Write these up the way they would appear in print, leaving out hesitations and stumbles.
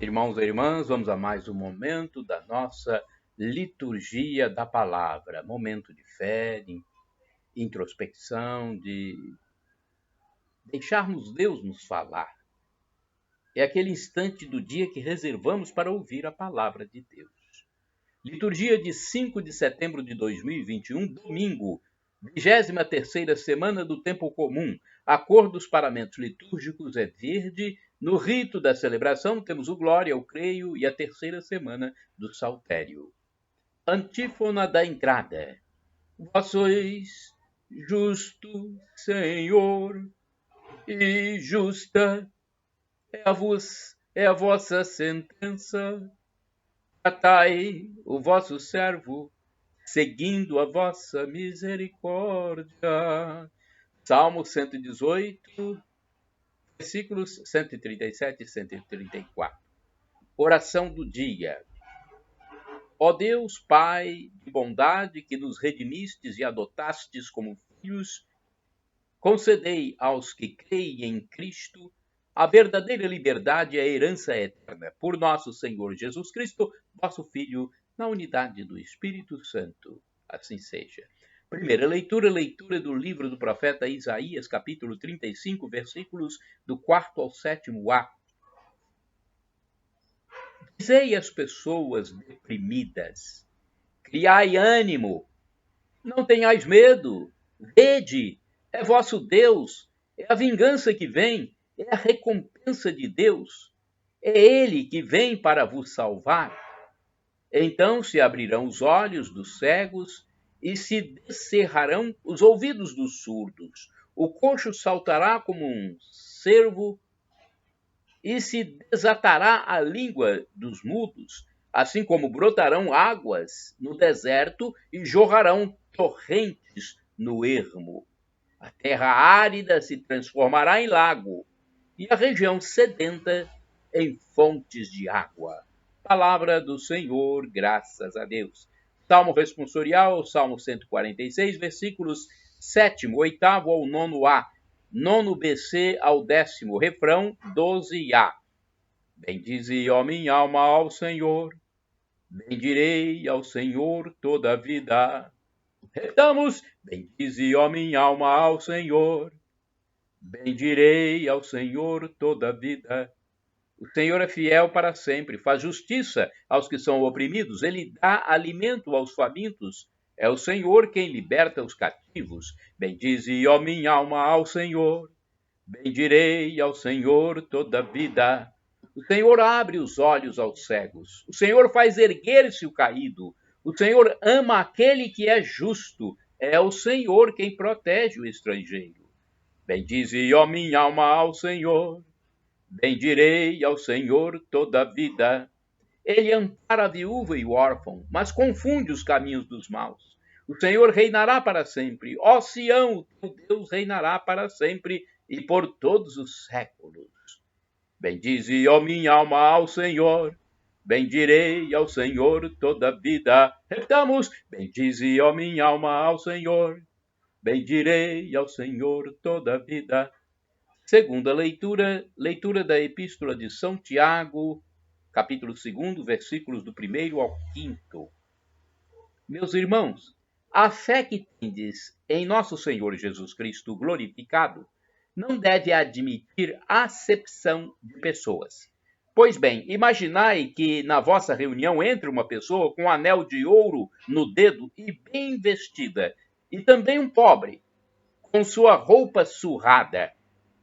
Irmãos e irmãs, vamos a mais um momento da nossa liturgia da palavra. Momento de fé, de introspecção, de deixarmos Deus nos falar. É aquele instante do dia que reservamos para ouvir a palavra de Deus. Liturgia de 5 de setembro de 2021, domingo, 23ª semana do tempo comum. A cor dos paramentos litúrgicos é verde. No rito da celebração temos o Glória, o Creio e a terceira semana do Saltério. Antífona da entrada. Vós sois justo, Senhor, e justa é a vossa sentença. Tratai o vosso servo, seguindo a vossa misericórdia. Salmo 118, versículos 137 e 134. Oração do dia. Ó Deus, Pai de bondade, que nos redimistes e adotastes como filhos, concedei aos que creem em Cristo a verdadeira liberdade e a herança eterna. Por nosso Senhor Jesus Cristo, vosso Filho, na unidade do Espírito Santo. Assim seja. Primeira leitura do livro do profeta Isaías, capítulo 35, versículos do 4º ao 7º. Dizei às pessoas deprimidas: criai ânimo, não tenhais medo, vede, é vosso Deus, é a vingança que vem, é a recompensa de Deus, é Ele que vem para vos salvar. Então se abrirão os olhos dos cegos e se descerrarão os ouvidos dos surdos. O coxo saltará como um cervo e se desatará a língua dos mudos, assim como brotarão águas no deserto e jorrarão torrentes no ermo. A terra árida se transformará em lago e a região sedenta em fontes de água. Palavra do Senhor, graças a Deus. Salmo responsorial, Salmo 146, versículos 7º, 8º ao 9a, 9 BC ao 10º, refrão 12a. Bendize, ó minha alma, ao Senhor, bendirei ao Senhor toda a vida. Repitamos, bendize, ó minha alma, ao Senhor, bendirei ao Senhor toda a vida. O Senhor é fiel para sempre, faz justiça aos que são oprimidos, ele dá alimento aos famintos. É o Senhor quem liberta os cativos. Bendize, ó minha alma, ao Senhor, bendirei ao Senhor toda a vida. O Senhor abre os olhos aos cegos, o Senhor faz erguer-se o caído, o Senhor ama aquele que é justo, é o Senhor quem protege o estrangeiro. Bendize, ó minha alma, ao Senhor, bendirei ao Senhor toda a vida. Ele ampara a viúva e o órfão, mas confunde os caminhos dos maus. O Senhor reinará para sempre. Ó Sião, o teu Deus reinará para sempre e por todos os séculos. Bendize, ó minha alma, ao Senhor, bendirei ao Senhor toda a vida. Repitamos, bendize, ó minha alma, ao Senhor, bendirei ao Senhor toda a vida. Segunda leitura da Epístola de São Tiago, capítulo 2, versículos do 1º ao 5º. Meus irmãos, a fé que tendes em nosso Senhor Jesus Cristo glorificado não deve admitir acepção de pessoas. Pois bem, imaginai que na vossa reunião entre uma pessoa com um anel de ouro no dedo e bem vestida, e também um pobre, com sua roupa surrada,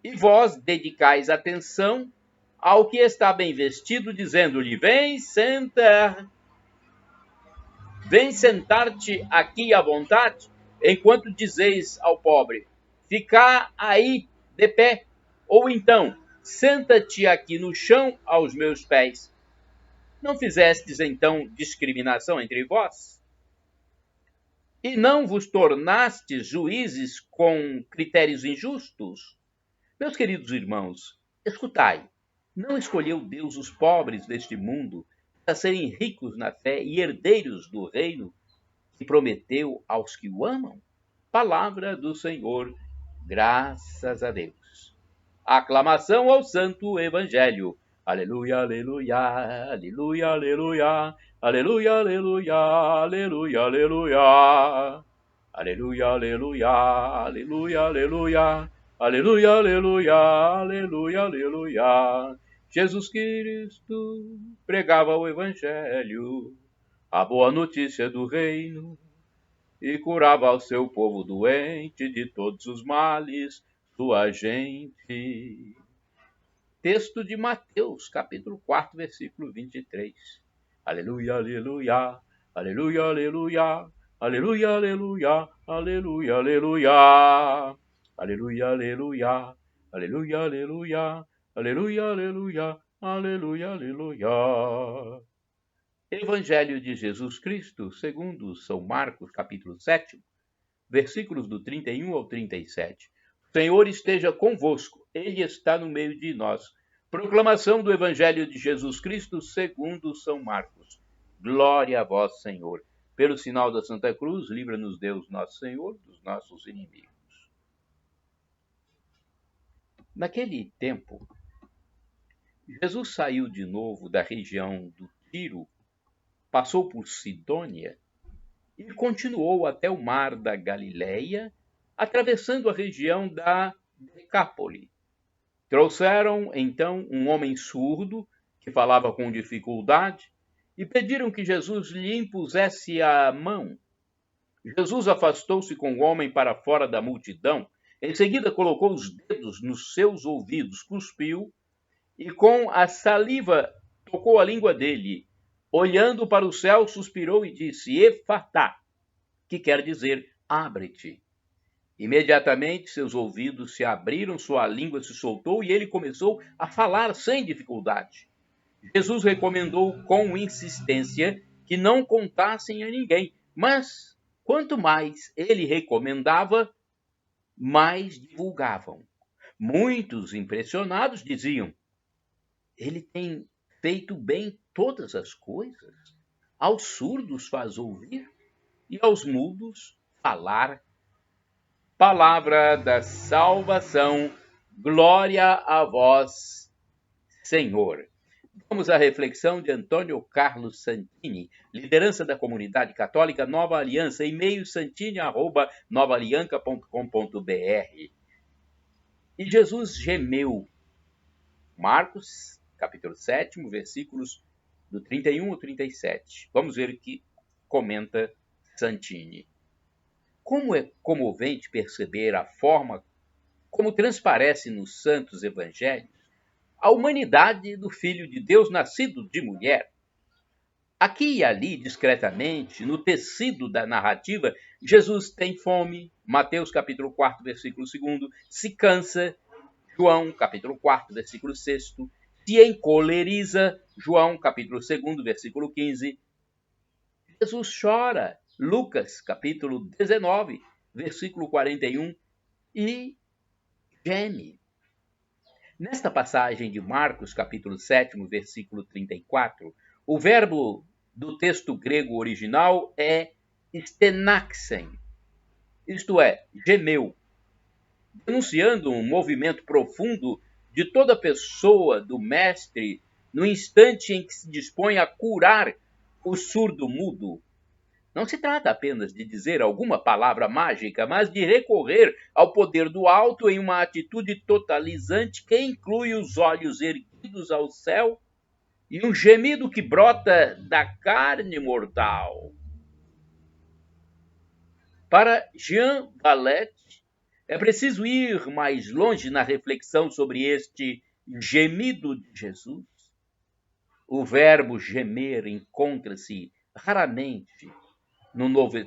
e vós dedicais atenção ao que está bem vestido, dizendo-lhe: vem sentar-te aqui à vontade, enquanto dizeis ao pobre: fica aí de pé, ou então, senta-te aqui no chão aos meus pés. Não fizestes então discriminação entre vós? E não vos tornastes juízes com critérios injustos? Meus queridos irmãos, escutai, não escolheu Deus os pobres deste mundo para serem ricos na fé e herdeiros do reino que prometeu aos que o amam? Palavra do Senhor, graças a Deus. Aclamação ao Santo Evangelho. Aleluia, aleluia, aleluia, aleluia, aleluia, aleluia, aleluia, aleluia. Aleluia, aleluia, aleluia, aleluia, aleluia, aleluia, aleluia, aleluia. Jesus Cristo pregava o Evangelho, a boa notícia do reino, e curava ao seu povo doente de todos os males, sua gente. Texto de Mateus, capítulo 4, versículo 23. Aleluia, aleluia, aleluia, aleluia, aleluia, aleluia, aleluia, aleluia. Aleluia, aleluia, aleluia, aleluia, aleluia, aleluia, aleluia, aleluia. Evangelho de Jesus Cristo, segundo São Marcos, capítulo 7, versículos do 31 ao 37. O Senhor esteja convosco, Ele está no meio de nós. Proclamação do Evangelho de Jesus Cristo, segundo São Marcos. Glória a vós, Senhor. Pelo sinal da Santa Cruz, livra-nos Deus, nosso Senhor, dos nossos inimigos. Naquele tempo, Jesus saiu de novo da região do Tiro, passou por Sidônia e continuou até o mar da Galileia, atravessando a região da Decápole. Trouxeram, então, um homem surdo, que falava com dificuldade, e pediram que Jesus lhe impusesse a mão. Jesus afastou-se com o homem para fora da multidão, em seguida colocou os dedos nos seus ouvidos, cuspiu, e com a saliva tocou a língua dele. Olhando para o céu, suspirou e disse, Efatá, que quer dizer, abre-te. Imediatamente seus ouvidos se abriram, sua língua se soltou e ele começou a falar sem dificuldade. Jesus recomendou com insistência que não contassem a ninguém, mas quanto mais ele recomendava, mais divulgavam. Muitos impressionados diziam, ele tem feito bem todas as coisas, aos surdos faz ouvir e aos mudos falar. Palavra da salvação, glória a vós, Senhor. Vamos à reflexão de Antônio Carlos Santini, liderança da comunidade católica Nova Aliança, e-mail santini@novaalianca.com.br. E Jesus gemeu. Marcos, capítulo 7, versículos do 31 ao 37. Vamos ver o que comenta Santini. Como é comovente perceber a forma como transparece nos santos evangelhos a humanidade do Filho de Deus nascido de mulher. Aqui e ali, discretamente, no tecido da narrativa, Jesus tem fome, Mateus capítulo 4, versículo 2, se cansa, João capítulo 4, versículo 6, se encoleriza, João capítulo 2, versículo 15. Jesus chora, Lucas capítulo 19, versículo 41, e geme. Nesta passagem de Marcos capítulo 7, versículo 34, o verbo do texto grego original é stenaxen, isto é, gemeu, denunciando um movimento profundo de toda pessoa do mestre no instante em que se dispõe a curar o surdo-mudo. Não se trata apenas de dizer alguma palavra mágica, mas de recorrer ao poder do alto em uma atitude totalizante que inclui os olhos erguidos ao céu e um gemido que brota da carne mortal. Para Jean Valette, é preciso ir mais longe na reflexão sobre este gemido de Jesus. O verbo gemer encontra-se raramente no Novo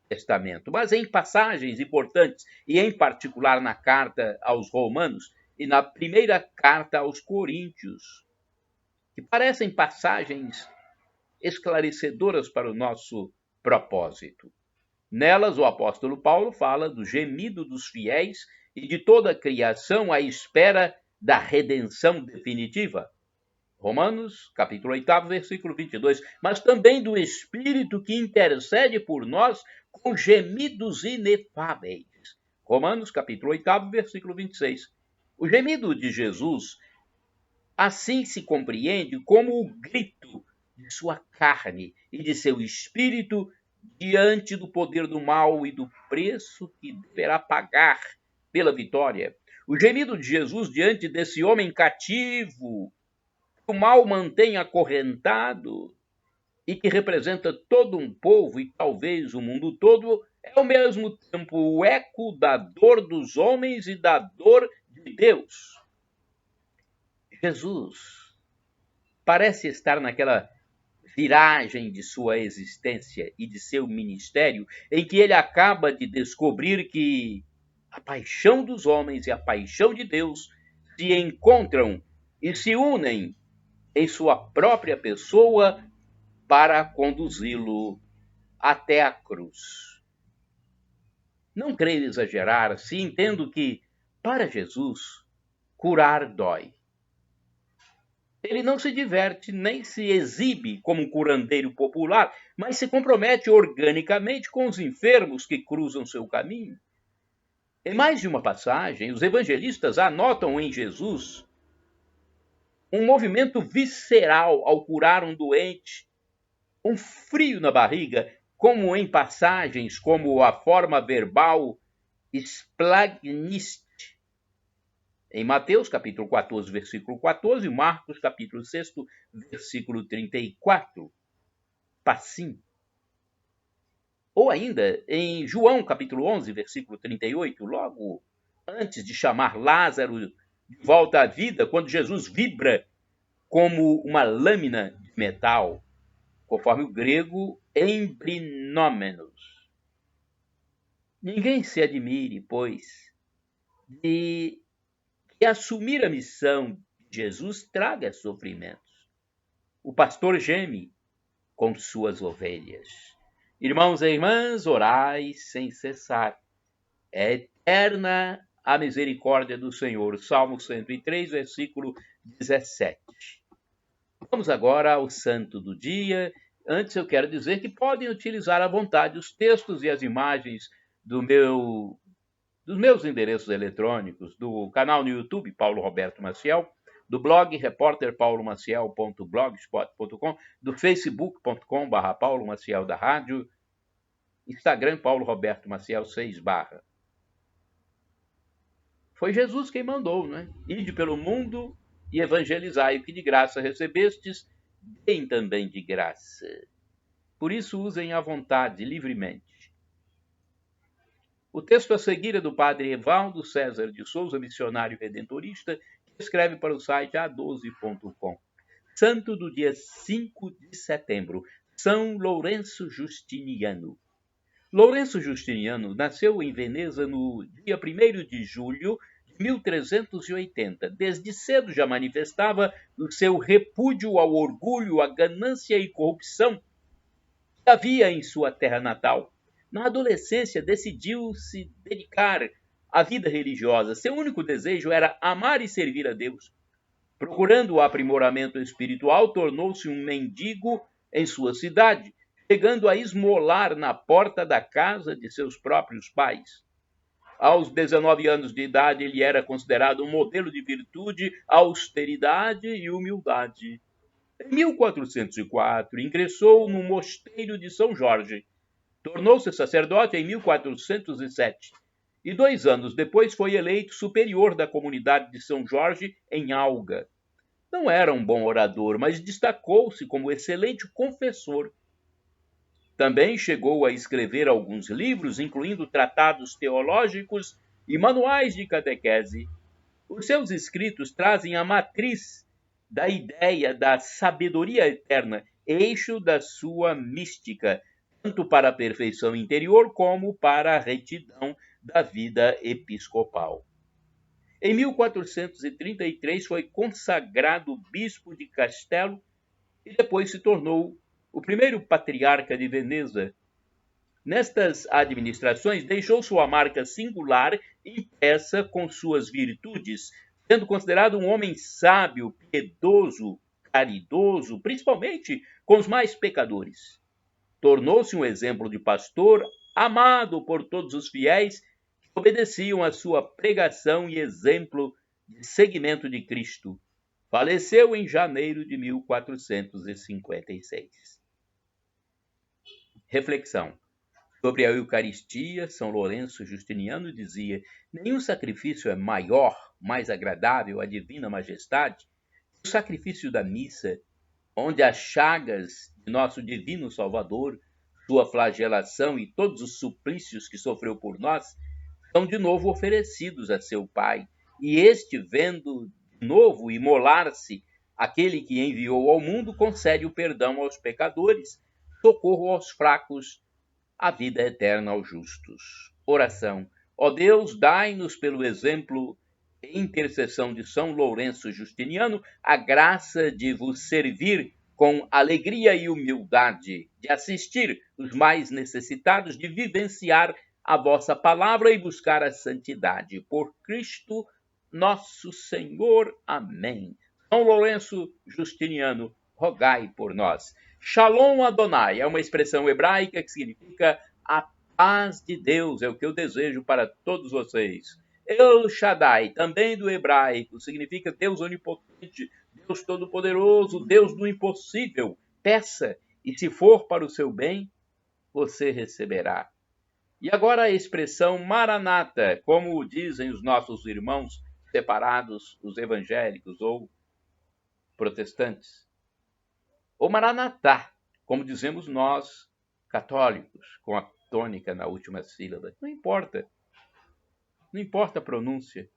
Testamento, mas em passagens importantes, e em particular na carta aos Romanos e na primeira carta aos Coríntios, que parecem passagens esclarecedoras para o nosso propósito. Nelas, o apóstolo Paulo fala do gemido dos fiéis e de toda a criação à espera da redenção definitiva. Romanos, capítulo 8, versículo 22, mas também do Espírito que intercede por nós com gemidos inefáveis. Romanos, capítulo 8, versículo 26. O gemido de Jesus assim se compreende como o grito de sua carne e de seu espírito diante do poder do mal e do preço que deverá pagar pela vitória. O gemido de Jesus diante desse homem cativo, que o mal mantém acorrentado e que representa todo um povo e talvez o mundo todo, é ao mesmo tempo o eco da dor dos homens e da dor de Deus. Jesus parece estar naquela viragem de sua existência e de seu ministério, em que ele acaba de descobrir que a paixão dos homens e a paixão de Deus se encontram e se unem em sua própria pessoa para conduzi-lo até a cruz. Não creio exagerar se entendo que, para Jesus, curar dói. Ele não se diverte nem se exibe como um curandeiro popular, mas se compromete organicamente com os enfermos que cruzam seu caminho. Em mais de uma passagem, os evangelistas anotam em Jesus um movimento visceral ao curar um doente, um frio na barriga, como em passagens como a forma verbal splagniste, em Mateus, capítulo 14, versículo 14, e Marcos, capítulo 6, versículo 34, passim. Ou ainda em João, capítulo 11, versículo 38, logo antes de chamar Lázaro de volta à vida, quando Jesus vibra como uma lâmina de metal, conforme o grego embrinômenos. Ninguém se admire, pois, de que assumir a missão de Jesus traga sofrimentos. O pastor geme com suas ovelhas. Irmãos e irmãs, orai sem cessar. É eterna a misericórdia do Senhor. Salmo 103, versículo 17. Vamos agora ao santo do dia. Antes eu quero dizer que podem utilizar à vontade os textos e as imagens dos meus endereços eletrônicos, do canal no YouTube, Paulo Roberto Maciel, do blog repórterpaulomaciel.blogspot.com, do facebook.com/, Paulo Maciel da Rádio, Instagram, Paulo Roberto Maciel 6 /. Foi Jesus quem mandou, né? Ide pelo mundo e evangelizai, o que de graça recebestes, deem também de graça. Por isso usem à vontade, livremente. O texto a seguir é do padre Evaldo César de Souza, missionário redentorista, que escreve para o site a12.com. Santo do dia 5 de setembro, São Lourenço Justiniano. Lourenço Justiniano nasceu em Veneza no dia 1º de julho de 1380. Desde cedo já manifestava o seu repúdio ao orgulho, à ganância e corrupção que havia em sua terra natal. Na adolescência, decidiu se dedicar à vida religiosa. Seu único desejo era amar e servir a Deus. Procurando o aprimoramento espiritual, tornou-se um mendigo em sua cidade, chegando a esmolar na porta da casa de seus próprios pais. Aos 19 anos de idade, ele era considerado um modelo de virtude, austeridade e humildade. Em 1404, ingressou no mosteiro de São Jorge. Tornou-se sacerdote em 1407 e 2 anos depois foi eleito superior da comunidade de São Jorge em Alga. Não era um bom orador, mas destacou-se como excelente confessor. Também chegou a escrever alguns livros, incluindo tratados teológicos e manuais de catequese. Os seus escritos trazem a matriz da ideia da sabedoria eterna, eixo da sua mística, tanto para a perfeição interior como para a retidão da vida episcopal. Em 1433 foi consagrado bispo de Castelo e depois se tornou o primeiro patriarca de Veneza. Nestas administrações deixou sua marca singular impressa com suas virtudes, sendo considerado um homem sábio, piedoso, caridoso, principalmente com os mais pecadores. Tornou-se um exemplo de pastor, amado por todos os fiéis que obedeciam à sua pregação e exemplo de seguimento de Cristo. Faleceu em janeiro de 1456. Reflexão. Sobre a Eucaristia, São Lourenço Justiniano dizia: nenhum sacrifício é maior, mais agradável à Divina Majestade que o sacrifício da missa, onde as chagas de nosso Divino Salvador, sua flagelação e todos os suplícios que sofreu por nós, são de novo oferecidos a seu Pai, e este, vendo de novo imolar-se aquele que enviou ao mundo, concede o perdão aos pecadores, socorro aos fracos, a vida eterna aos justos. Oração. Ó Deus, dai-nos pelo exemplo e intercessão de São Lourenço Justiniano a graça de vos servir com alegria e humildade, de assistir os mais necessitados, de vivenciar a vossa palavra e buscar a santidade. Por Cristo nosso Senhor. Amém. São Lourenço Justiniano, rogai por nós. Shalom Adonai é uma expressão hebraica que significa a paz de Deus, é o que eu desejo para todos vocês. El Shaddai, também do hebraico, significa Deus onipotente, Deus todo-poderoso, Deus do impossível. Peça, e se for para o seu bem, você receberá. E agora a expressão Maranata, como dizem os nossos irmãos separados, os evangélicos ou protestantes. Ou Maranatá, como dizemos nós, católicos, com a tônica na última sílaba. Não importa. Não importa a pronúncia.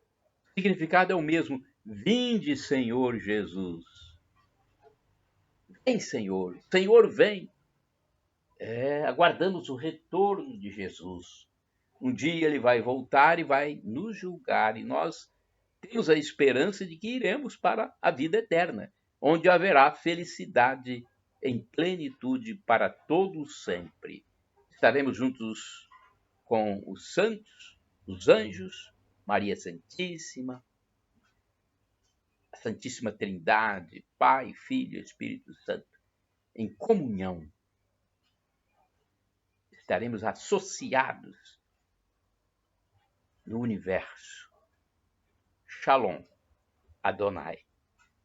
O significado é o mesmo. Vinde, Senhor Jesus. Vem, Senhor. Senhor, vem. Aguardamos o retorno de Jesus. Um dia ele vai voltar e vai nos julgar, e nós temos a esperança de que iremos para a vida eterna, onde haverá felicidade em plenitude para todos sempre. Estaremos juntos com os santos, os anjos, Maria Santíssima, a Santíssima Trindade, Pai, Filho e Espírito Santo, em comunhão. Estaremos associados no universo. Shalom, Adonai,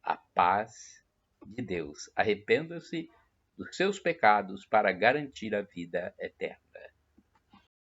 a paz de Deus. Arrependa-se dos seus pecados para garantir a vida eterna.